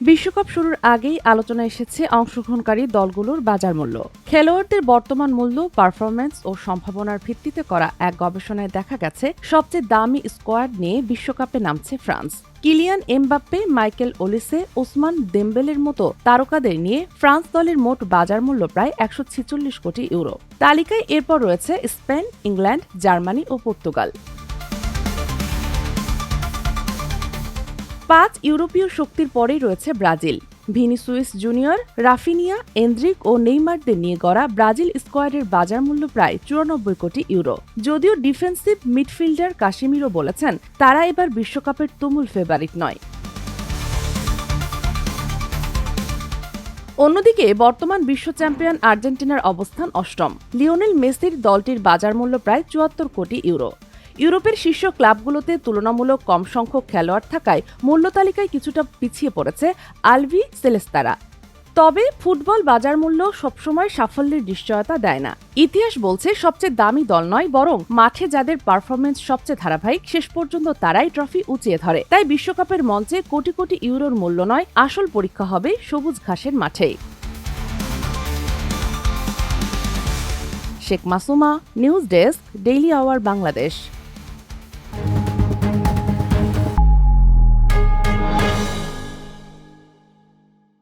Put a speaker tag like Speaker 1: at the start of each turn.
Speaker 1: বিশ্বকাপ শুরুর আগেই আলোচনায় এসেছে অংশগ্রহণকারী দলগুলোর বাজার মূল্য। খেলোয়াড়দের বর্তমান মূল্য, পারফরম্যান্স ও সম্ভাবনার ভিত্তিতে করা এক গবেষণায় দেখা গেছে সবচেয়ে দামি স্কোয়াড নিয়ে বিশ্বকাপে নামছে France. Kylian Mbappe, Michael Olise, Ousmane দেমবেলের মতো তারকাদের নিয়ে ফ্রান্স দলের মোট বাজার মূল্য প্রায় ১৪৬ কোটি ইউরো। তালিকায় এরপর রয়েছে স্পেন, ইংল্যান্ড, জার্মানি ও পর্তুগাল। ৫ ইউরোপীয় শক্তির পরেই রয়েছে Brazil. Vinicius Junior, Raphinha, Endrick ও নেইমারদের নিয়ে গড়া ব্রাজিল স্কোয়াডের বাজার মূল্য প্রায় ৯৪ কোটি ইউরো। যদিও ডিফেন্সিভ মিডফিল্ডার কাসেমিরো বলেছেন, তারা এবার বিশ্বকাপের তুমুল ফেভারিট নয়। অন্যদিকে বর্তমান বিশ্ব চ্যাম্পিয়ন আর্জেন্টিনার অবস্থান অষ্টম। লিওনেল মেসির দলটির বাজার মূল্য প্রায় ৭৪ কোটি ইউরো। ইউরোপের শীর্ষ ক্লাবগুলোতে তুলনামূলক কম সংখ্যক খেলোয়াড় থাকায় মূল্য তালিকায় কিছুটা পিছিয়ে পড়েছে আলভি সেলেস্তারা। তবে ফুটবল বাজার মূল্য সবসময় সাফল্যের নিশ্চয়তা দেয় না। ইতিহাস বলছে, সবচেয়ে দামি দল নয়, বরং মাঠে যাদের পারফরমেন্স সবচেয়ে ধারাবাহিক, শেষ পর্যন্ত তারাই ট্রফি উঁচিয়ে ধরে। তাই বিশ্বকাপের মঞ্চে কোটি কোটি ইউরোর মূল্য নয়, আসল পরীক্ষা হবে সবুজ ঘাসের মাঠেই। Sheikh Masuma, news desk, daily our Bangladesh.